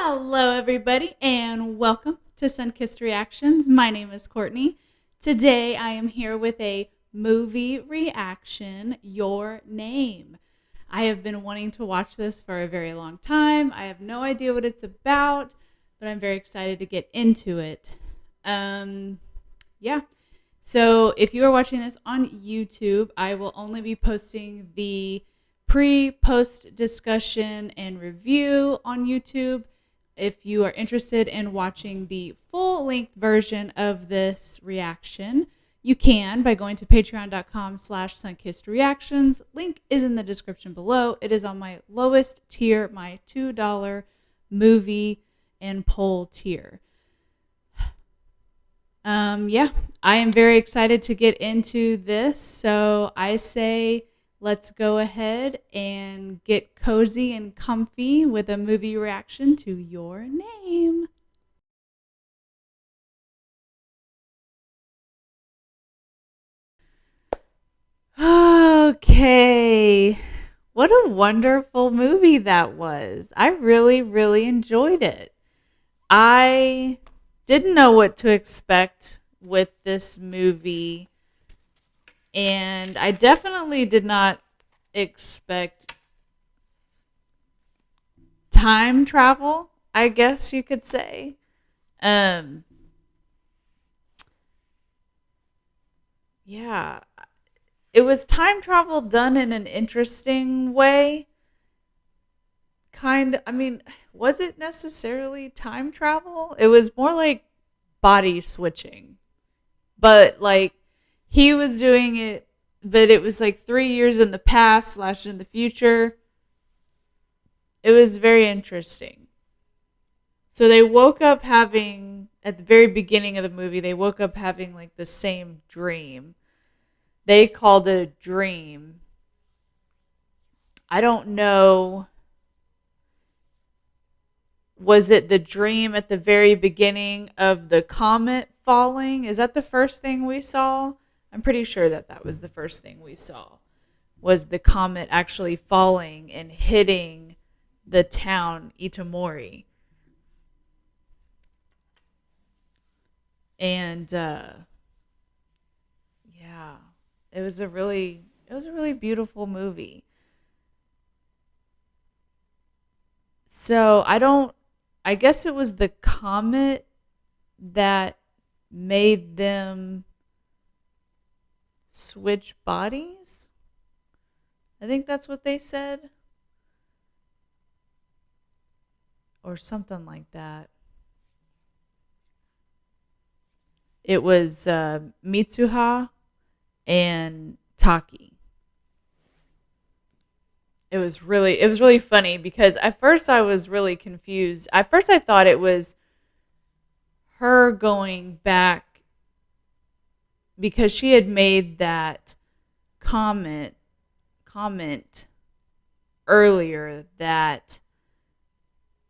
Hello, everybody, and welcome to Sunkissed Reactions. My name is Courtney. Today, I am here with a movie reaction, Your Name. I have been wanting to watch this for a very long time. I have no idea what it's about, but I'm very excited to get into it. Yeah. So, if you are watching this on YouTube, I will only be posting the pre-post discussion and review on YouTube. If you are interested in watching the full-length version of this reaction, you can by going to patreon.com/sunkissedreactions. Link is in the description below. It is on my lowest tier, my $2 movie and poll tier. Yeah, I am very excited to get into this. So I say let's go ahead and get cozy and comfy with a movie reaction to Your Name. Okay. What a wonderful movie that was. I really, really enjoyed it. I didn't know what to expect with this movie, and I definitely did not expect time travel, I guess you could say. Um yeah, it was time travel done in an interesting way. I mean, was it necessarily time travel? It was more like body switching. But like he was doing it, but it was like 3 years in the past slash in the future. It was very interesting. So they woke up having, at the very beginning of the movie, they woke up having like the same dream. They called it a dream. I don't know. Was it the dream at the very beginning of the comet falling? Is that the first thing we saw? I'm pretty sure that that was the first thing we saw. Was the comet actually falling and hitting the town Itamori? And yeah, it was a really beautiful movie. So I guess it was the comet that made them switch bodies. I think that's what they said, or something like that. It was Mitsuha and Taki. It was really funny because at first I was really confused. At first I thought it was her going back because she had made that comment comment earlier that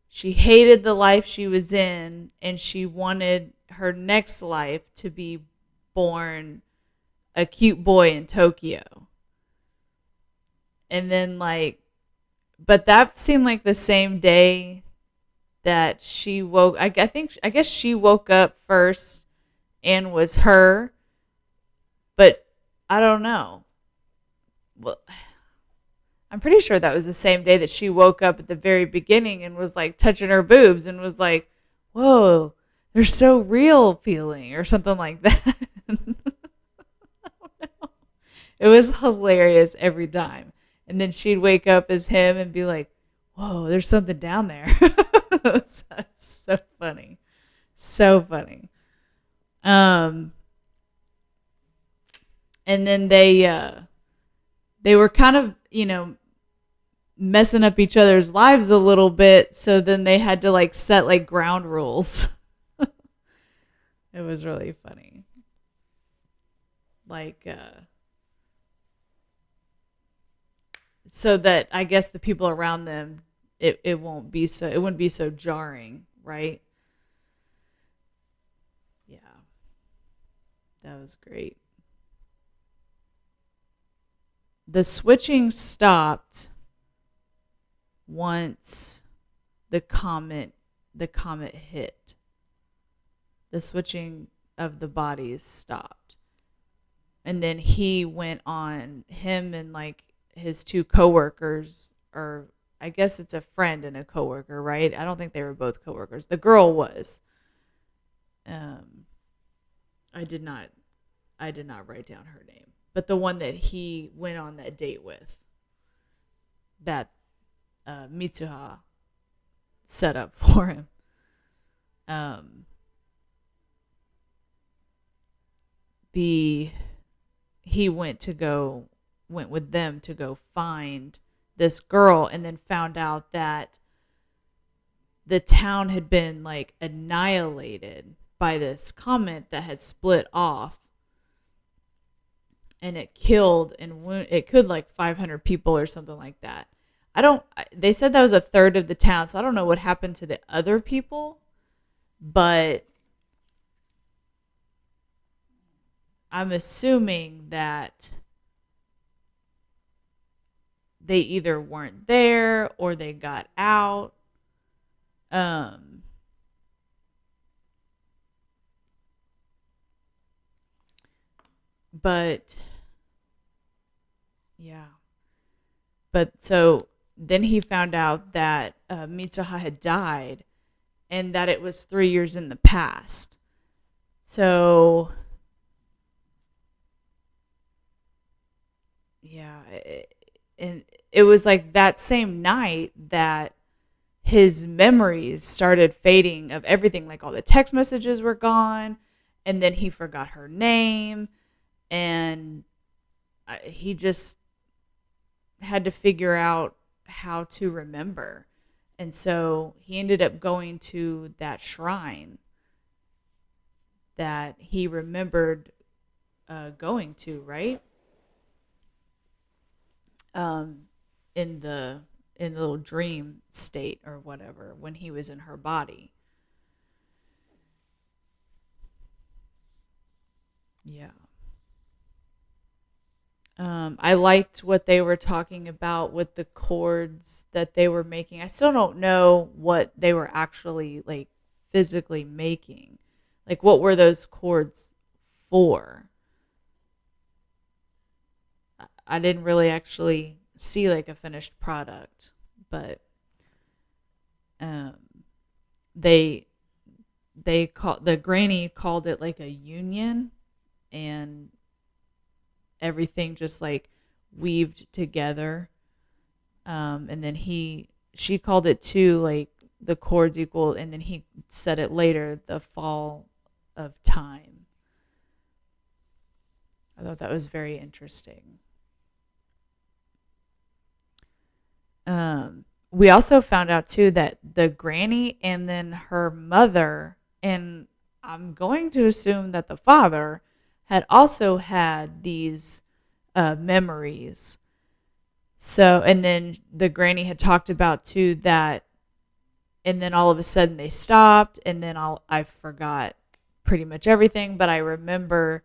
she hated the life she was in and she wanted her next life to be born a cute boy in Tokyo. And then like, but that seemed like the same day that she woke. I guess she woke up first and was her, but I don't know. Well, I'm pretty sure that was the same day that she woke up at the very beginning and was like touching her boobs and was like, "Whoa, they're so real," feeling or something like that. It was hilarious every time. And then she'd wake up as him and be like, "Whoa, there's something down there." It was so funny. So funny. Um and then they were kind of, messing up each other's lives a little bit, so then they had to like set like ground rules. It was really funny. Like so that I guess the people around them, it wouldn't be so jarring, right? Yeah, that was great. The switching stopped once the comet the comet hit. The switching of the bodies stopped. And then he went on, him and like his two coworkers, or I guess it's a friend and a coworker, right? I don't think they were both coworkers. The girl was. Um, I did not write down her name, but the one that he went on that date with, that Mitsuha set up for him. The He went with them to go find this girl, and then found out that the town had been like annihilated by this comet that had split off, and it killed it killed like 500 people or something like that. They said that was a third of the town, so I don't know what happened to the other people, but I'm assuming that they either weren't there or they got out. But yeah. But so then he found out that Mitsuha had died, and that it was 3 years in the past. So yeah, and it was like that same night that his memories started fading of everything. Like all the text messages were gone, and then he forgot her name, and he just had to figure out how to remember. And so he ended up going to that shrine that he remembered going to, right? In the little dream state or whatever, when he was in her body. Yeah. I liked what they were talking about with the chords that they were making. I still don't know what they were actually like physically making. Like, what were those chords for? I didn't really actually see like a finished product, but um, they the granny called it like a union, and everything just like weaved together. And then she called it too, like the chords equal, and then he said it later, the fall of time. I thought that was very interesting. We also found out too that the granny and then her mother, and I'm going to assume that the father, had also had these memories. So, and then the granny had talked about too that, and then all of a sudden they stopped, and then I forgot pretty much everything, but I remember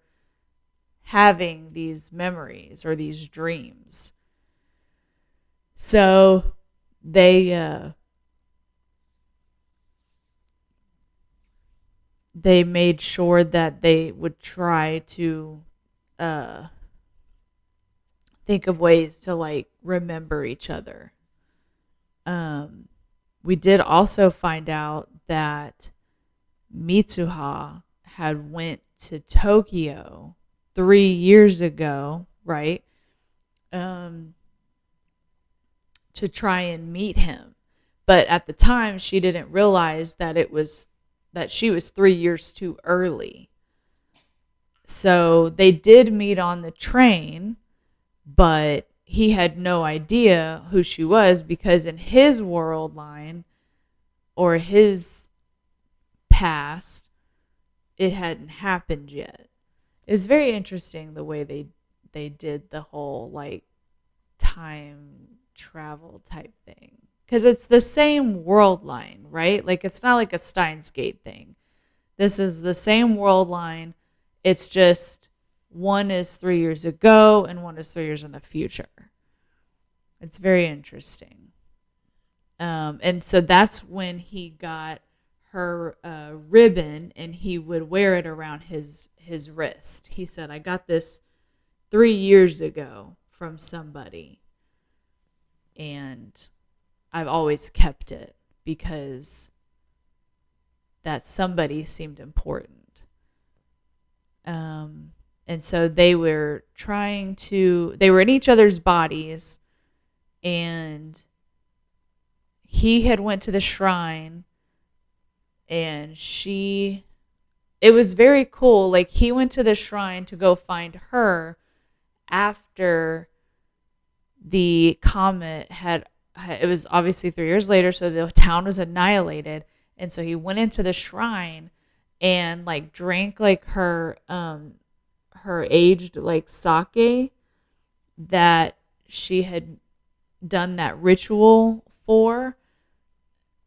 having these memories or these dreams. So they made sure that they would try to uh, think of ways to like remember each other. Um, we did also find out that Mitsuha had went to Tokyo 3 years ago, right? Um, to try and meet him. But at the time, she didn't realize that she was 3 years too early. So they did meet on the train, but he had no idea who she was, because in his world line or his past, it hadn't happened yet. It's very interesting the way they did the whole like time travel type thing, because it's the same world line, right? Like, it's not like a Steins Gate thing. This is the same world line. It's just one is 3 years ago and one is 3 years in the future. It's very interesting. And so that's when he got her ribbon, and he would wear it around his wrist. He said, I got this 3 years ago from somebody, and I've always kept it because that somebody seemed important. And so they were they were in each other's bodies, and he had went to the shrine, and it was very cool. Like, he went to the shrine to go find her after the comet it was obviously 3 years later, so the town was annihilated. And so he went into the shrine and like drank like her aged like sake that she had done that ritual for.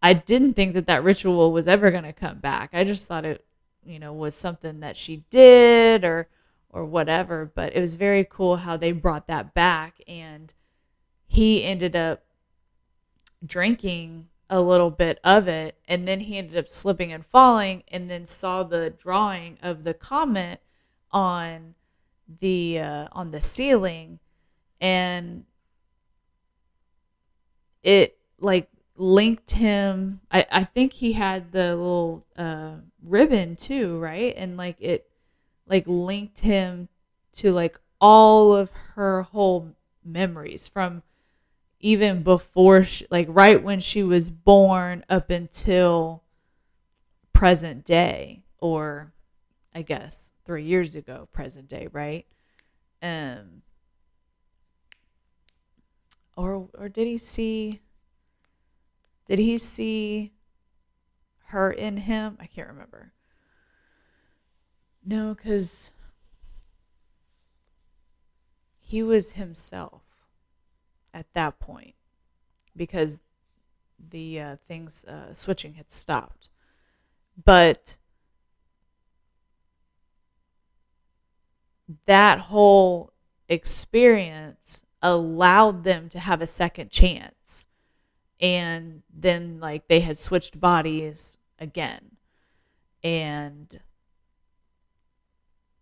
I didn't think that ritual was ever going to come back. I just thought it, was something that she did or whatever. But it was very cool how they brought that back, and he ended up drinking a little bit of it, and then he ended up slipping and falling, and then saw the drawing of the comet on the ceiling, and it like linked him. I think he had the little ribbon too, right? And like it like linked him to like all of her whole memories from even before like right when she was born up until present day, or I guess 3 years ago present day, right? Or did he see her in him? I can't remember. No, because he was himself at that point, because the things switching had stopped. But that whole experience allowed them to have a second chance, and then like they had switched bodies again, and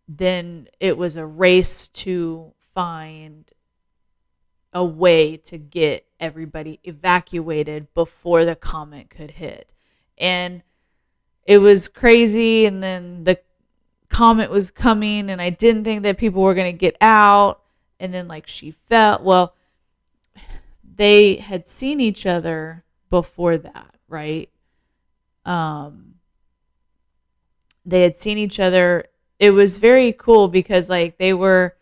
then it was a race to find a way to get everybody evacuated before the comet could hit. And it was crazy, and then the comet was coming, and I didn't think that people were going to get out, and then like she fell. Well, they had seen each other before that, right? They had seen each other. It was very cool because like they were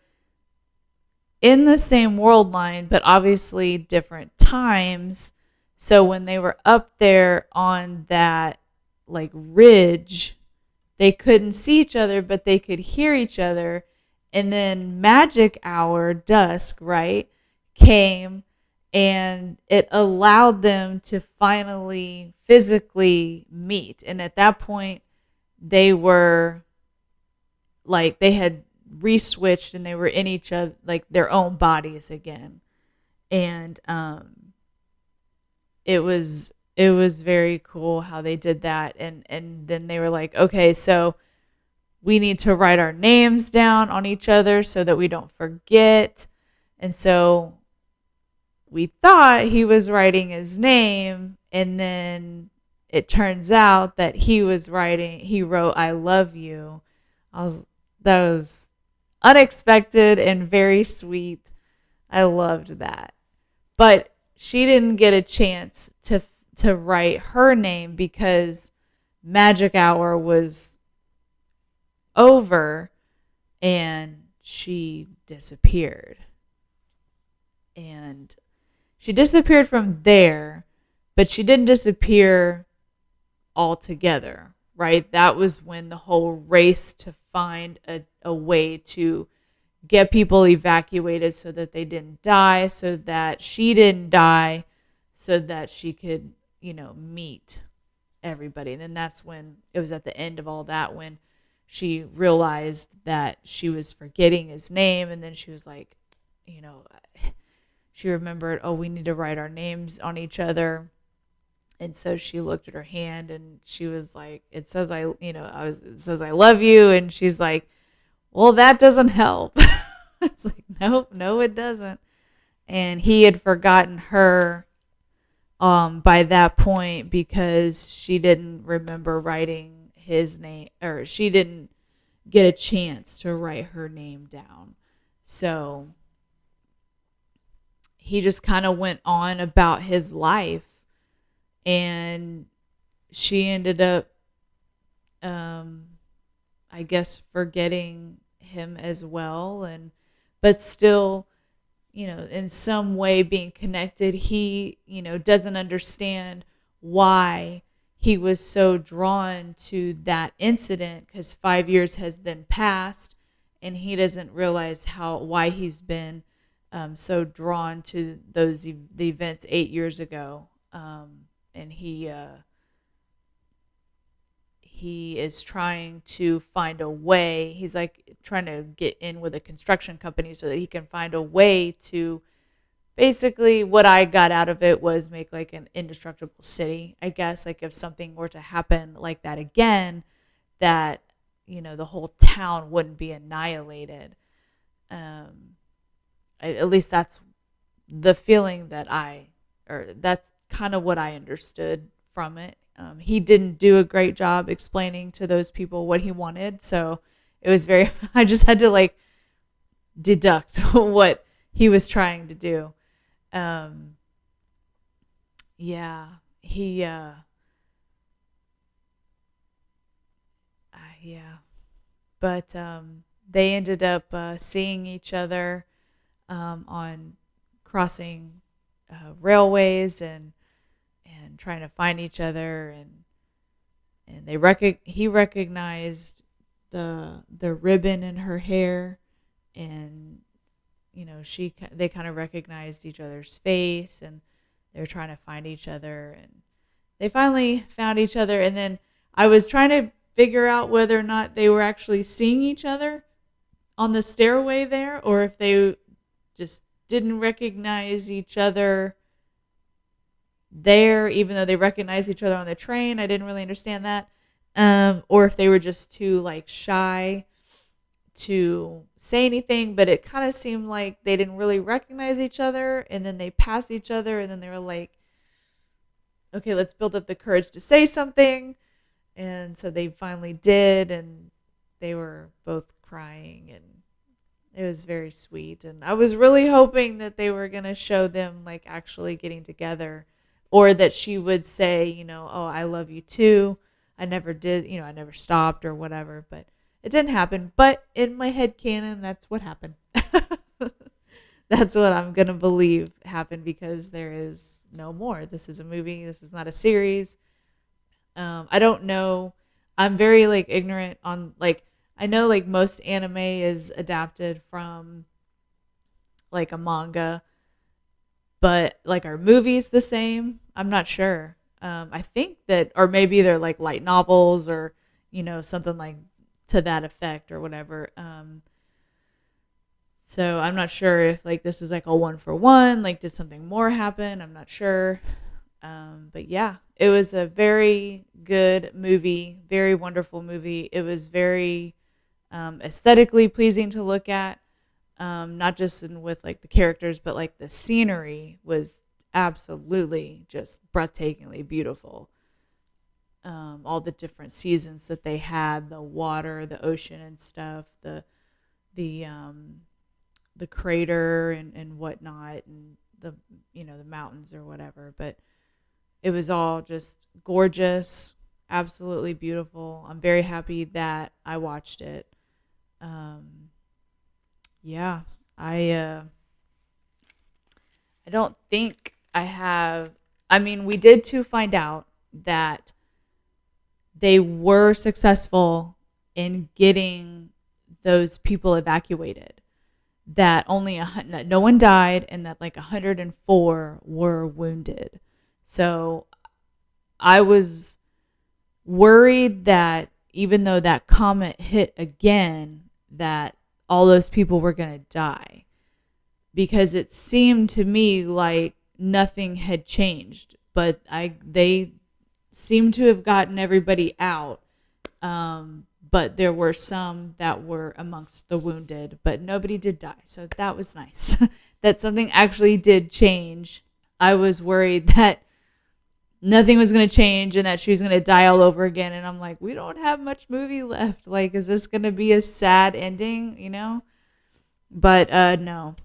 in the same world line, but obviously different times. So when they were up there on that like ridge, they couldn't see each other, but they could hear each other. And then magic hour, dusk, right, came, and it allowed them to finally physically meet. And at that point, they were like, they had re-switched, and they were in each other, like their own bodies again. And it was very cool how they did that. And then they were like, okay, so we need to write our names down on each other so that we don't forget. And so we thought he was writing his name, and then it turns out that he wrote I love you. That was unexpected and very sweet. I loved that. But she didn't get a chance to write her name because magic hour was over, and she disappeared. And she disappeared from there, but she didn't disappear altogether, right? That was when the whole race to find a way to get people evacuated so that they didn't die, so that she didn't die, so that she could, meet everybody. And then that's when it was at the end of all that when she realized that she was forgetting his name, and then she was like, she remembered, oh, we need to write our names on each other. And so she looked at her hand and she was like, it says it says I love you. And she's like, well, that doesn't help. It's like, nope, no, it doesn't. And he had forgotten her by that point because she didn't remember writing his name, or she didn't get a chance to write her name down. So he just kind of went on about his life, and she ended up, um, I guess, forgetting him as well, and but still, in some way being connected. He, doesn't understand why he was so drawn to that incident, because 5 years has then passed, and he doesn't realize why he's been so drawn to the events 8 years ago. And he is trying to find a way. He's like trying to get in with a construction company so that he can find a way to, basically what I got out of it was make like an indestructible city. I guess like if something were to happen like that again, that the whole town wouldn't be annihilated. At least that's the feeling or that's kind of what I understood from it. He didn't do a great job explaining to those people what he wanted, so it was very. I just had to like deduct what he was trying to do. Yeah, yeah, but they ended up seeing each other on crossing railways and trying to find each other, and he recognized the ribbon in her hair, and they kind of recognized each other's face, and they were trying to find each other, and they finally found each other. And then I was trying to figure out whether or not they were actually seeing each other on the stairway there, or if they just didn't recognize each other there, even though they recognized each other on the train. I didn't really understand that. Or if they were just too like shy to say anything, but it kind of seemed like they didn't really recognize each other, and then they passed each other, and then they were like, okay, let's build up the courage to say something. And so they finally did, and they were both crying, and it was very sweet. And I was really hoping that they were going to show them like actually getting together, or that she would say, oh, I love you too. I never did, I never stopped or whatever, but it didn't happen. But in my head canon, that's what happened. That's what I'm going to believe happened, because there is no more. This is a movie. This is not a series. I don't know. I'm very like ignorant on like, I know like most anime is adapted from like a manga, but like are movies the same? I'm not sure. I think that, or maybe they're like light novels, or something like to that effect or whatever. So I'm not sure if like this is like a 1-for-1. Like, did something more happen? I'm not sure. But yeah, it was a very good movie, very wonderful movie. It was very aesthetically pleasing to look at, not just with like the characters, but like the scenery was absolutely just breathtakingly beautiful. All the different seasons that they had, the water, the ocean and stuff, the crater and whatnot, and the mountains or whatever. But it was all just gorgeous, absolutely beautiful. I'm very happy that I watched it. Yeah, I don't think I have. I mean, we did to find out that they were successful in getting those people evacuated. That no one died, and that like 104 were wounded. So I was worried that even though that comet hit again, that all those people were going to die, because it seemed to me like nothing had changed. but they seem to have gotten everybody out. But there were some that were amongst the wounded, but nobody did die. So that was nice. That something actually did change. I was worried that nothing was going to change and that she was going to die all over again. And I'm like, we don't have much movie left. Like, is this going to be a sad ending, you know? But no.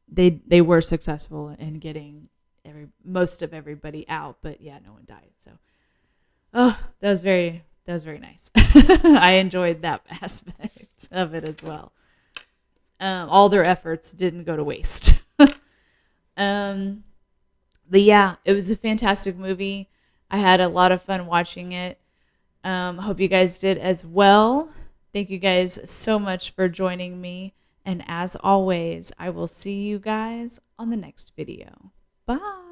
They were successful in getting most of everybody out. But yeah, no one died. So, that was very nice. I enjoyed that aspect of it as well. All their efforts didn't go to waste. But yeah, it was a fantastic movie. I had a lot of fun watching it. Hope you guys did as well. Thank you guys so much for joining me. And as always, I will see you guys on the next video. Bye.